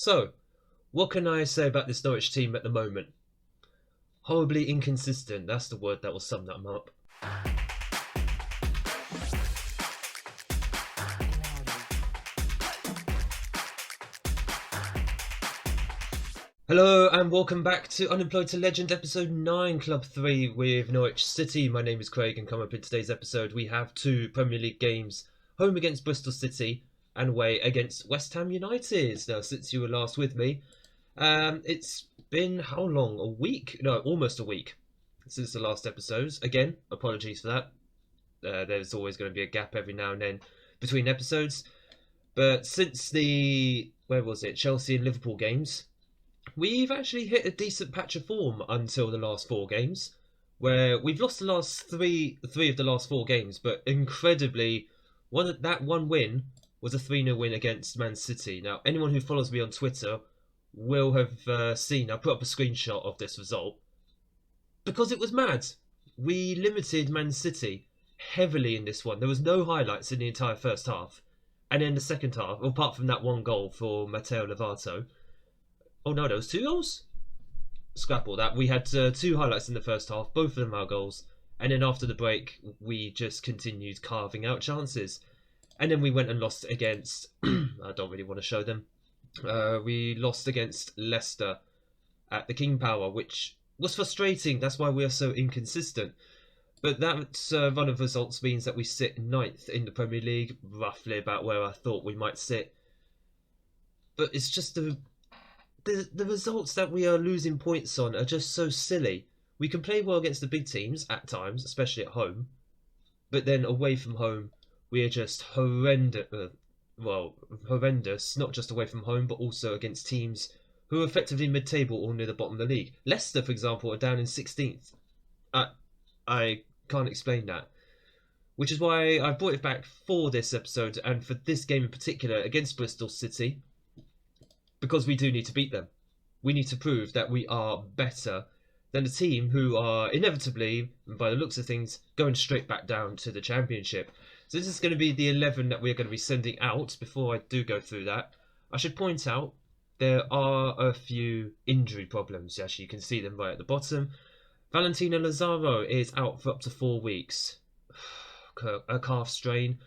So, what can I say about this Norwich team at the moment? Horribly inconsistent, that's the word that will sum them up. Hello and welcome back to Unemployed to Legend episode 9, Club 3 with Norwich City. My name is Craig and coming up in today's episode we have two Premier League games, home against Bristol City and away against West Ham United. Now, since you were last with me, it's been how long? A week? No, almost a week since the last episode. Again, apologies for that. There's always going to be a gap every now and then between episodes. But since the, where was it, Chelsea and Liverpool games, we've actually hit a decent patch of form until the last four games, where we've lost the last three of the last four games, but incredibly, one win was a 3-0 win against Man City. Now, anyone who follows me on Twitter will have seen, I put up a screenshot of this result, because it was mad. We limited Man City heavily in this one. There was no highlights in the entire first half. And then the second half, apart from that one goal for Matteo Lovato. Oh no, there was two goals? Scrap all that. We had two highlights in the first half, both of them our goals. And then after the break, we just continued carving out chances. And then we went and lost against... I don't really want to show them. We lost against Leicester at the King Power, which was frustrating. That's why we are so inconsistent. But that run of results means that we sit ninth in the Premier League, roughly about where I thought we might sit. But it's just the results that we are losing points on are just so silly. We can play well against the big teams at times, especially at home. But then away from home, we are just horrendous. Horrendous, not just away from home, but also against teams who are effectively mid-table or near the bottom of the league. Leicester, for example, are down in 16th. I can't explain that. Which is why I brought it back for this episode and for this game in particular against Bristol City. Because we do need to beat them. We need to prove that we are better than a team who are inevitably, by the looks of things, going straight back down to the Championship. So this is going to be the 11 that we're going to be sending out. Before I do go through that, I should point out there are a few injury problems. Actually, you can see them right at the bottom. Valentino Lazaro is out for up to 4 weeks. A calf strain.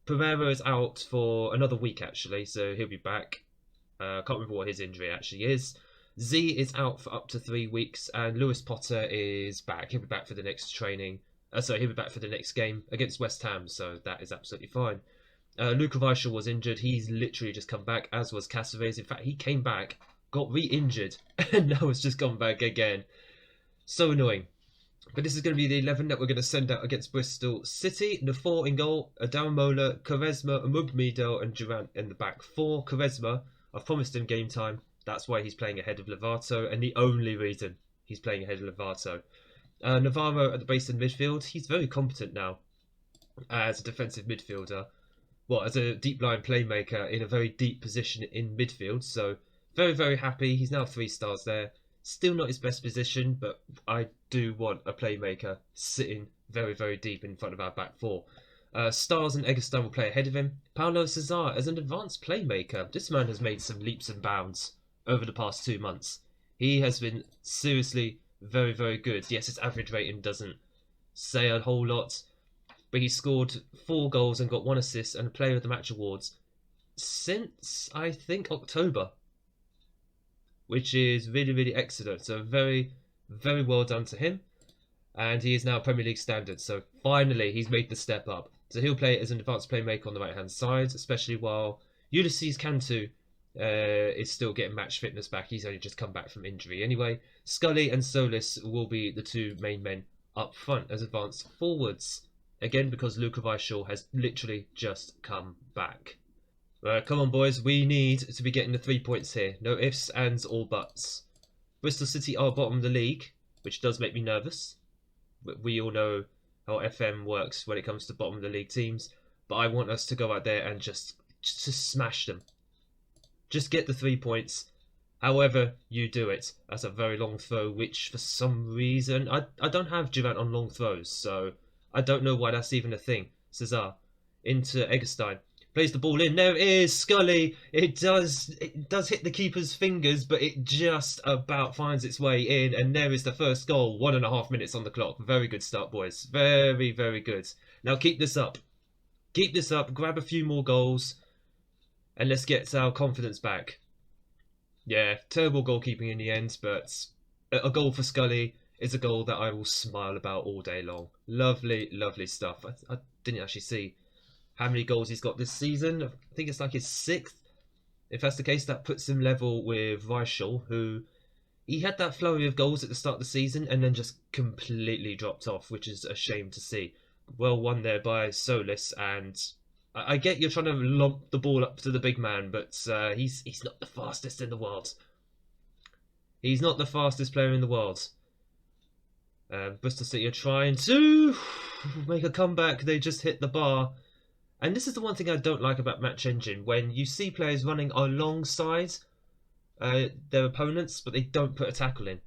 Pereira is out for another week, actually, so he'll be back. I can't remember what his injury actually is. Z is out for up to 3 weeks, and Lewis Potter is back. He'll be back for the next training. He'll be back for the next game against West Ham, so that is absolutely fine. Luka Weichel was injured. He's literally just come back, as was Caceres. In fact, he came back, got re-injured, and now has just gone back again. So annoying. But this is going to be the 11 that we're going to send out against Bristol City. The 4 in goal, Adaramola, Quaresma, Mugmido and Durant in the back 4. Quaresma, I've promised him game time. That's why he's playing ahead of Lovato, and the only reason he's playing ahead of Lovato. Navarro at the base of the midfield. He's very competent now as a defensive midfielder. Well, as a deep line playmaker in a very deep position in midfield. So very, very happy. He's now 3 stars there. Still not his best position, but I do want a playmaker sitting very, very deep in front of our back 4. Stars and Eggestein will play ahead of him. Paulo Cesar as an advanced playmaker. This man has made some leaps and bounds over the past 2 months. He has been seriously very, very good. Yes, his average rating doesn't say a whole lot, but he scored 4 goals and got 1 assist and a Player of the Match awards since, I think, October. Which is really, really excellent. So very, very well done to him. And he is now Premier League standard. So finally, he's made the step up. So he'll play as an advanced playmaker on the right-hand side, especially while Ulysses Cantu is still getting match fitness back. He's only just come back from injury anyway. Scully and Solis will be the 2 main men up front as advanced forwards. Again, because Luka Weichel has literally just come back. Come on, boys. We need to be getting the 3 points here. No ifs, ands, or buts. Bristol City are bottom of the league, which does make me nervous. We all know how FM works when it comes to bottom of the league teams. But I want us to go out there and just smash them. Just get the 3 points. However you do it. That's a very long throw, which for some reason... I don't have Durant on long throws, so I don't know why that's even a thing. Cesar into Eggestein. Plays the ball in. There it is, Scully. It does hit the keeper's fingers, but it just about finds its way in. And there is the first goal. 1.5 minutes on the clock. Very good start, boys. Very, very good. Now keep this up. Keep this up. Grab a few more goals. And let's get our confidence back. Yeah, terrible goalkeeping in the end, but a goal for Scully is a goal that I will smile about all day long. Lovely, lovely stuff. I didn't actually see how many goals he's got this season. I think it's like his 6th. If that's the case, that puts him level with Victories, who he had that flurry of goals at the start of the season and then just completely dropped off, which is a shame to see. Well won there by Solis, and I get you're trying to lob the ball up to the big man, but he's not the fastest in the world. He's not the fastest player in the world. Bristol City are trying to make a comeback. They just hit the bar. And this is the one thing I don't like about Match Engine, when you see players running alongside their opponents, but they don't put a tackle in.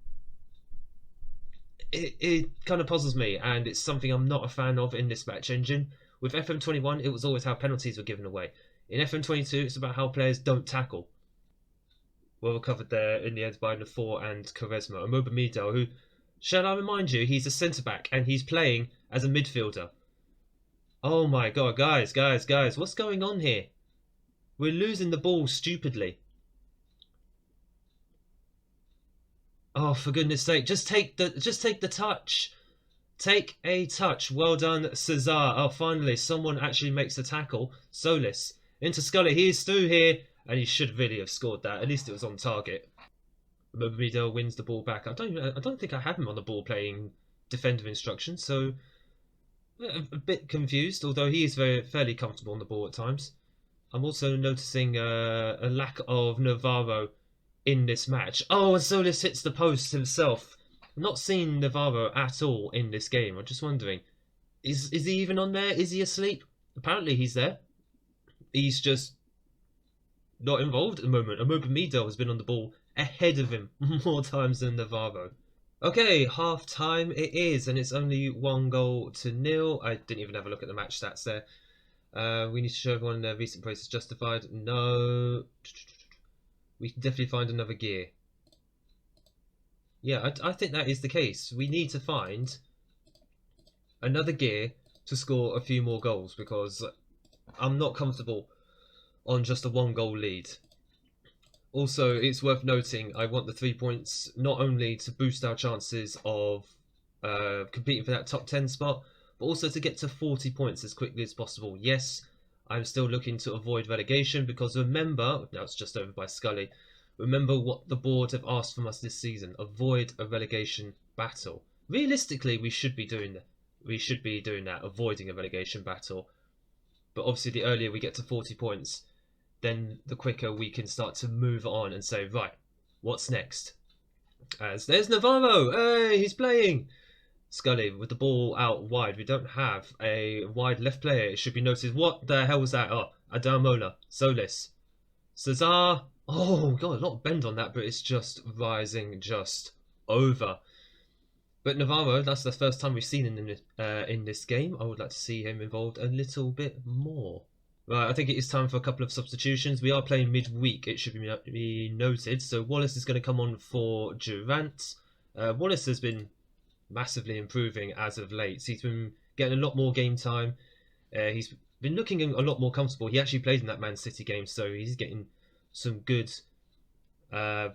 It kind of puzzles me, and it's something I'm not a fan of in this Match Engine. With FM21, it was always how penalties were given away. In FM22, it's about how players don't tackle. Well recovered there in the end by Nafor and Charisma. Omobamido, who, shall I remind you, he's a centre-back and he's playing as a midfielder. Oh my god, guys, what's going on here? We're losing the ball stupidly. Oh, for goodness sake, just take the touch. Take a touch. Well done, Cesar. Oh, finally, someone actually makes the tackle. Solis into Scully. He is through here, and he should really have scored that. At least it was on target. Mobamido wins the ball back. I don't think I have him on the ball playing defender instructions, so a bit confused. Although he is fairly comfortable on the ball at times. I'm also noticing a lack of Navarro in this match. Oh, and Solis hits the post himself. Not seen Navarro at all in this game. I'm just wondering, is he even on there? Is he asleep? Apparently he's there. He's just not involved at the moment. Omobamido has been on the ball ahead of him more times than Navarro. Okay, half time it is, and it's only 1-0. I didn't even have a look at the match stats there. We need to show everyone their recent praise is justified. No. We can definitely find another gear. Yeah, I think that is the case. We need to find another gear to score a few more goals, because I'm not comfortable on just a 1-goal lead. Also, it's worth noting, I want the 3 points not only to boost our chances of competing for that top 10 spot, but also to get to 40 points as quickly as possible. Yes, I'm still looking to avoid relegation, because remember, now it's just over by Scully, remember what the board have asked from us this season: avoid a relegation battle. Realistically, we should be doing that, avoiding a relegation battle. But obviously, the earlier we get to 40 points, then the quicker we can start to move on and say, right, what's next? As there's Navarro, hey, he's playing. Scully with the ball out wide. We don't have a wide left player. It should be noted. What the hell was that? Oh, Adamola, Solis, Cesar. Oh god, a lot of bend on that, but it's just rising just over. But Navarro, that's the first time we've seen him in this game. I would like to see him involved a little bit more. Right, I think it is time for a couple of substitutions. We are playing midweek, it should be noted. So Wallace is going to come on for Durant. Wallace has been massively improving as of late. He's been getting a lot more game time. He's been looking a lot more comfortable. He actually played in that Man City game, so he's getting some good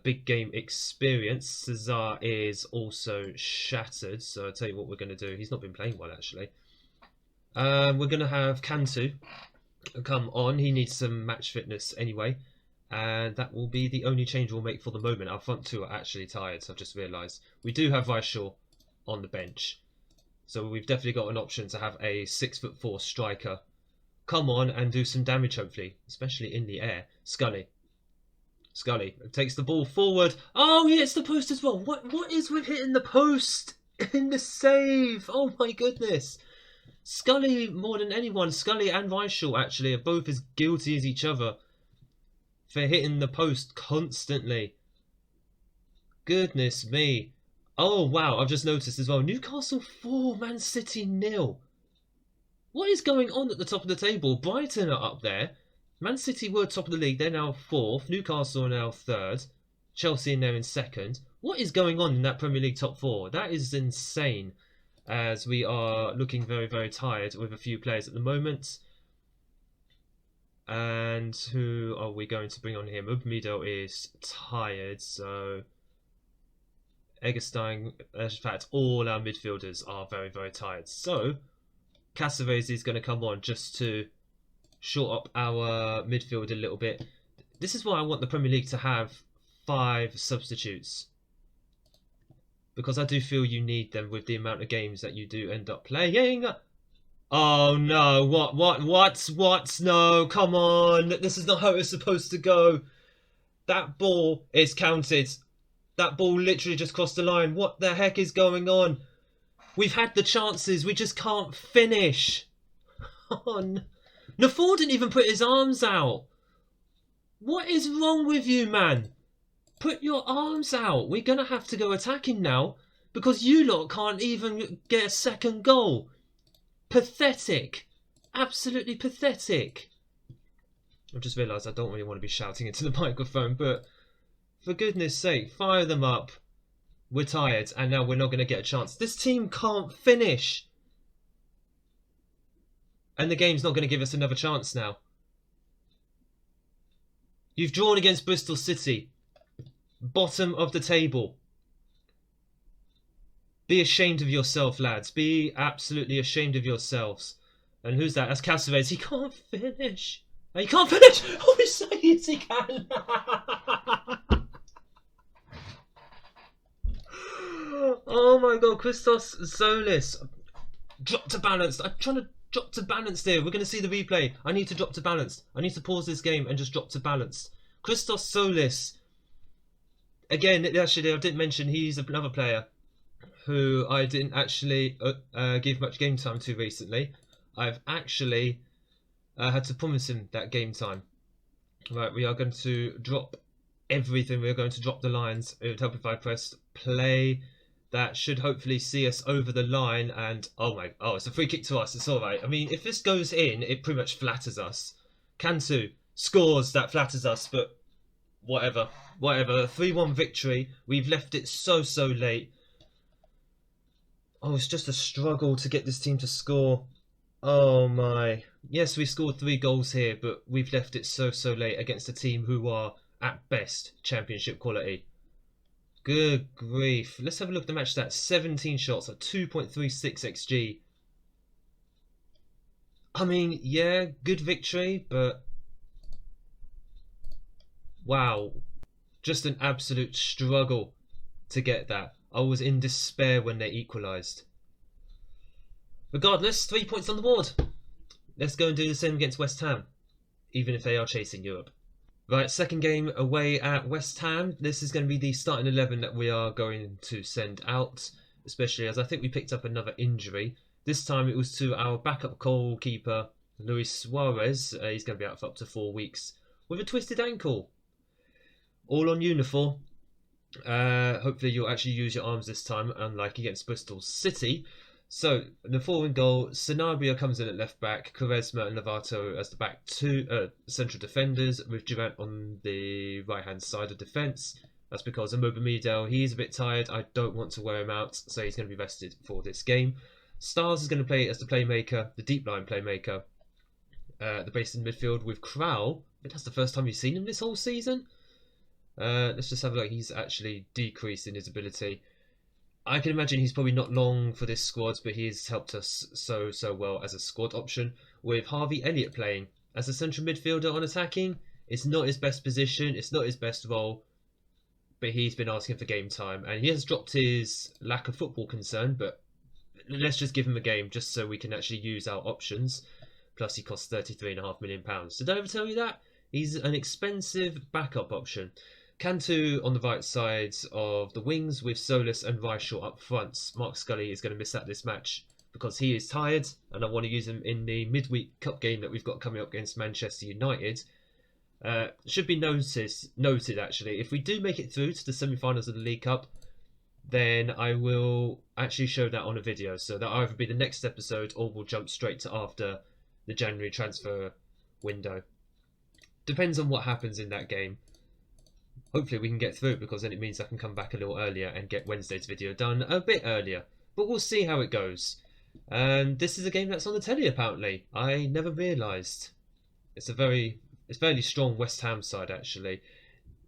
big game experience. Cesar is also shattered, so I'll tell you what we're going to do. He's not been playing well, actually. We're going to have Cantu come on. He needs some match fitness anyway, and that will be the only change we'll make for the moment. Our front two are actually tired, so I've just realised. We do have Victories on the bench, so we've definitely got an option to have a 6'4" striker come on and do some damage, hopefully, especially in the air. Scully takes the ball forward. Oh, he hits the post as well. What is with hitting the post in the save? Oh my goodness. Scully, more than anyone, Scully and Victories actually are both as guilty as each other for hitting the post constantly. Goodness me. Oh wow, I've just noticed as well. Newcastle 4, Man City 0. What is going on at the top of the table? Brighton are up there. Man City were top of the league. They're now 4th. Newcastle are now 3rd. Chelsea are now in 2nd. What is going on in that Premier League top 4? That is insane, as we are looking very, very tired with a few players at the moment. And who are we going to bring on here? Upamecano is tired, so Eggestein, in fact, all our midfielders are very, very tired. So Caceres is going to come on just to short up our midfield a little bit. This is why I want the Premier League to have 5 substitutes, because I do feel you need them with the amount of games that you do end up playing. Oh no, what? No, come on. This is not how it's supposed to go. That ball is counted. That ball literally just crossed the line. What the heck is going on? We've had the chances, we just can't finish. Nafor didn't even put his arms out. What is wrong with you, man? Put your arms out. We're going to have to go attacking now, because you lot can't even get a second goal. Pathetic. Absolutely pathetic. I've just realised I don't really want to be shouting into the microphone, but for goodness sake, fire them up. We're tired, and now we're not going to get a chance. This team can't finish. And the game's not going to give us another chance now. You've drawn against Bristol City. Bottom of the table. Be ashamed of yourself, lads. Be absolutely ashamed of yourselves. And who's that? That's Caceres. He can't finish. He can't finish! Oh, yes, he can! Oh my god, Christos Solis. Drop to balanced. I'm trying to drop to balanced here. We're going to see the replay. I need to drop to balanced. I need to pause this game and just drop to balanced. Christos Solis. Again, actually, I didn't mention he's another player who I didn't actually give much game time to recently. I've actually had to promise him that game time. Right, we are going to drop everything. We're going to drop the lines. It would help if I pressed play. That should hopefully see us over the line. And oh, it's a free kick to us. It's all right. I mean, if this goes in, it pretty much flatters us. Cantu scores, that flatters us, but whatever. 3-1 victory. We've left it so late. Oh, it's just a struggle to get this team to score. Oh my. Yes, we scored 3 goals here, but we've left it so late against a team who are, at best, championship quality. Good grief. Let's have a look at the match stats. 17 shots at 2.36 XG. I mean, yeah, good victory, but wow. Just an absolute struggle to get that. I was in despair when they equalised. Regardless, 3 points on the board. Let's go and do the same against West Ham, even if they are chasing Europe. Right, second game away at West Ham. This is going to be the starting 11 that we are going to send out, especially as I think we picked up another injury. This time it was to our backup goalkeeper, Luis Suarez. He's going to be out for up to 4 weeks with a twisted ankle. All on uniform. Hopefully you'll actually use your arms this time, unlike against Bristol City. So, the forward goal, Sanabria comes in at left back, Quaresma and Lovato as the back 2 central defenders, with Durant on the right hand side of defence. That's because Upamecano, he's a bit tired. I don't want to wear him out, so he's going to be rested for this game. Stars is going to play as the playmaker, the deep line playmaker, the base in midfield with Krau. I think that's the first time you've seen him this whole season. Let's just have a look. He's actually decreased in his ability. I can imagine he's probably not long for this squad, but he has helped us so well as a squad option. With Harvey Elliott playing as a central midfielder on attacking. It's not his best position, it's not his best role, but he's been asking for game time. And he has dropped his lack of football concern, but let's just give him a game just so we can actually use our options. Plus he costs £33.5 million. Did I ever tell you that? He's an expensive backup option. Cantu on the right side of the wings with Solis and Reichel up front. Mark Scully is going to miss out this match because he is tired, and I want to use him in the midweek cup game that we've got coming up against Manchester United. Should be noted actually, if we do make it through to the semi-finals of the League Cup, then I will actually show that on a video. So that'll either be the next episode or we'll jump straight to after the January transfer window. Depends on what happens in that game. Hopefully we can get through, because then it means I can come back a little earlier and get Wednesday's video done a bit earlier. But we'll see how it goes. And this is a game that's on the telly apparently. I never realised. It's fairly strong West Ham side actually.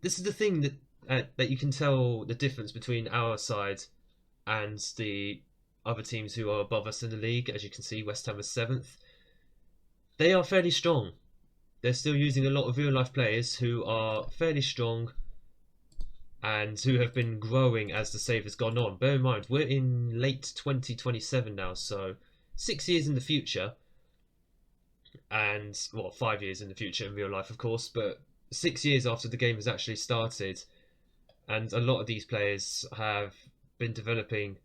This is the thing that you can tell the difference between our side and the other teams who are above us in the league. As you can see, West Ham is 7th. They are fairly strong. They're still using a lot of real life players who are fairly strong and who have been growing as the save has gone on. Bear in mind, we're in late 2027 now, so 6 years in the future, and, well, 5 years in the future in real life, of course, but 6 years after the game has actually started, and a lot of these players have been developing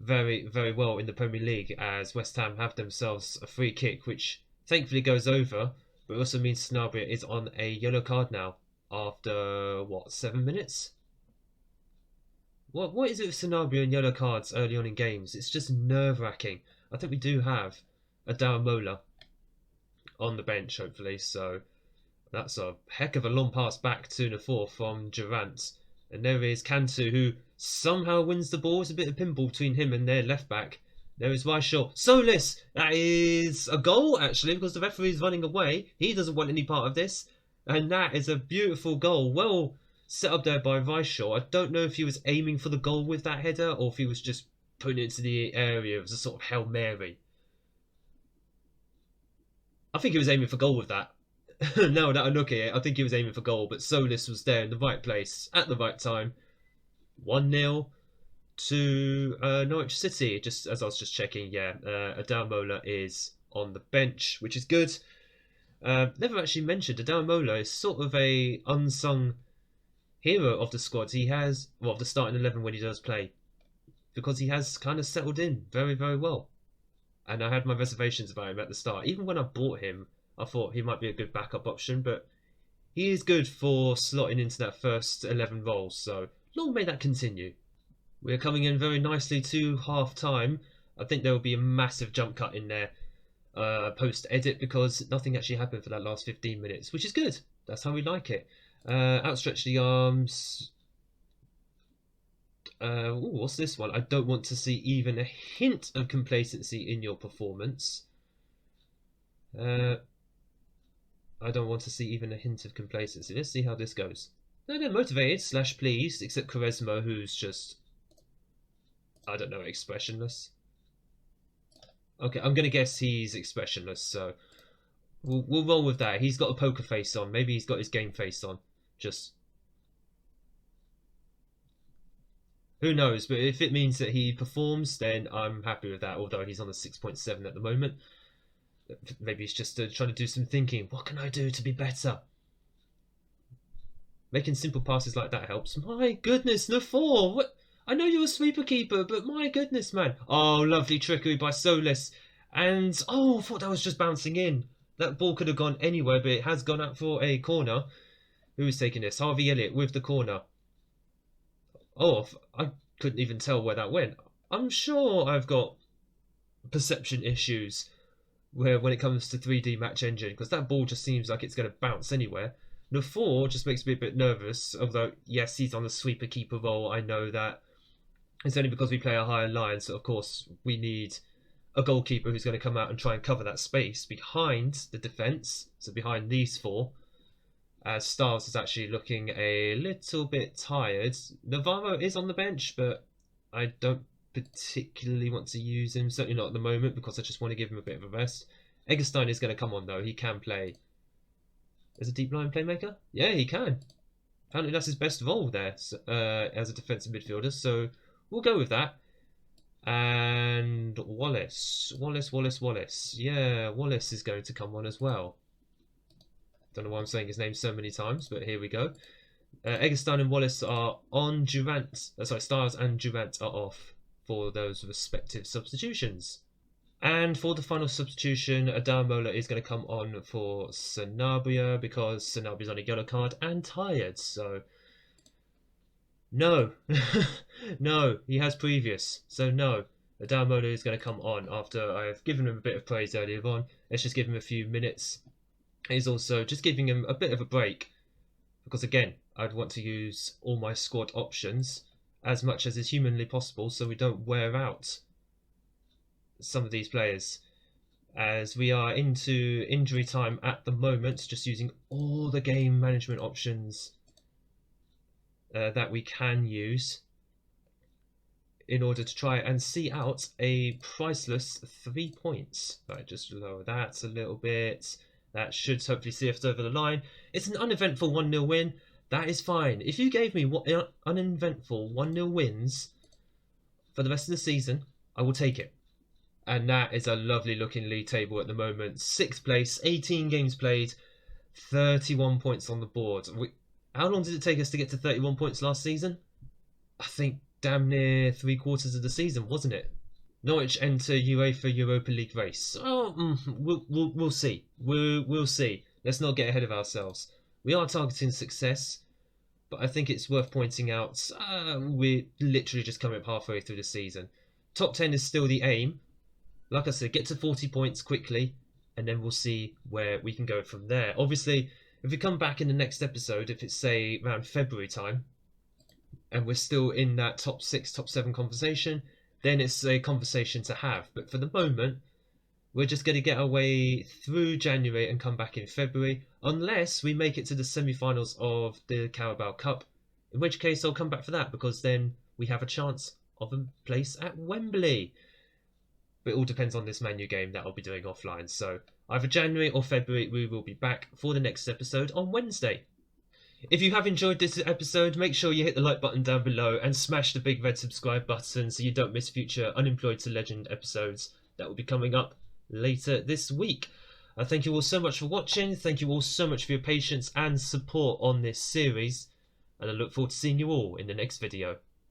very, very well in the Premier League, as West Ham have themselves a free kick, which thankfully goes over, but it also means Sanabria is on a yellow card now after, what, 7 minutes? What is it with Sanabria and yellow cards early on in games? It's just nerve-wracking. I think we do have a Daramola on the bench, hopefully, so that's a heck of a long pass back to Nafor from Durant. And there is Cantu, who somehow wins the ball. It's a bit of pinball between him and their left-back. There is Weishall. Solis! That is a goal, actually, because the referee is running away. He doesn't want any part of this. And that is a beautiful goal. Well set up there by Weishall. I don't know if he was aiming for the goal with that header or if he was just putting it into the area as a sort of Hail Mary. I think he was aiming for goal with that. Now that I look at it, I think he was aiming for goal, but Solis was there in the right place at the right time. 1-0 to Norwich City, just as I was just checking. Yeah, Adamola is on the bench, which is good. Never actually mentioned Adamola is sort of a unsung hero of the squad. He has, well, of the starting 11 when he does play, because he has kind of settled in very, very well. And I had my reservations about him at the start. Even when I bought him, I thought he might be a good backup option, but he is good for slotting into that first 11 role, so long may that continue. We're coming in very nicely to half-time. I think there will be a massive jump cut in there post-edit, because nothing actually happened for that last 15 minutes, which is good. That's how we like it. Outstretch the arms. What's this one? I don't want to see even a hint of complacency in your performance. I don't want to see even a hint of complacency. Let's see how this goes. No, they're motivated / pleased, except Quaresma, who's just, I don't know, expressionless. Okay, I'm gonna guess he's expressionless, so we'll roll with that. He's got a poker face on. Maybe he's got his game face on. Just, who knows? But if it means that he performs, then I'm happy with that. Although he's on a 6.7 at the moment. Maybe he's just trying to do some thinking. What can I do to be better? Making simple passes like that helps. My goodness, Nafor! What? I know you're a sweeper keeper, but my goodness, man. Oh, lovely trickery by Solis. And, oh, I thought that was just bouncing in. That ball could have gone anywhere, but it has gone out for a corner. Who is taking this? Harvey Elliott with the corner. Oh, I couldn't even tell where that went. I'm sure I've got perception issues when it comes to 3D Match Engine, because that ball just seems like it's going to bounce anywhere. Nafor just makes me a bit nervous, although, yes, he's on the sweeper keeper role. I know that. It's only because we play a higher line, so of course we need a goalkeeper who's going to come out and try and cover that space behind the defence, so behind these four. As Styles is actually looking a little bit tired. Navarro is on the bench, but I don't particularly want to use him, certainly not at the moment, because I just want to give him a bit of a rest. Eggestein is going to come on though. He can play as a deep line playmaker. Yeah, he can. Apparently that's his best role there as a defensive midfielder, so we'll go with that. And Wallace. Yeah, Wallace is going to come on as well. Don't know why I'm saying his name so many times, but here we go. Eggestein and Wallace are on. Styles and Durant are off for those respective substitutions. And for the final substitution, Adamola is going to come on for Sanabria, because Sanabria's on a yellow card and tired, so no. No, he has previous. So no, the downloader is going to come on after I've given him a bit of praise earlier on. Let's just give him a few minutes. He's also just giving him a bit of a break because again, I'd want to use all my squad options as much as is humanly possible so we don't wear out some of these players, as we are into injury time at the moment, just using all the game management options that we can use in order to try and see out a priceless 3 points. Right, just lower that a little bit. That should hopefully see us over the line. It's an uneventful 1-0 win. That is fine. If you gave me uneventful 1-0 wins for the rest of the season, I will take it. And that is a lovely looking league table at the moment. 6th place, 18 games played, 31 points on the board. How long did it take us to get to 31 points last season? I think damn near 3/4 of the season, wasn't it? Norwich enter UEFA Europa League race. Oh, we'll see. We'll see. Let's not get ahead of ourselves. We are targeting success, but I think it's worth pointing out we're literally just coming up halfway through the season. Top 10 is still the aim. Like I said, get to 40 points quickly, and then we'll see where we can go from there. Obviously, if we come back in the next episode, if it's say around February time, and we're still in that top 6, top 7 conversation, then it's a conversation to have. But for the moment, we're just going to get our way through January and come back in February, unless we make it to the semi-finals of the Carabao Cup, in which case I'll come back for that, because then we have a chance of a place at Wembley. But it all depends on this Man U game that I'll be doing offline. So either January or February, we will be back for the next episode on Wednesday. If you have enjoyed this episode, make sure you hit the like button down below and smash the big red subscribe button so you don't miss future Unemployed to Legend episodes that will be coming up later this week. Thank you all so much for watching. Thank you all so much for your patience and support on this series. And I look forward to seeing you all in the next video.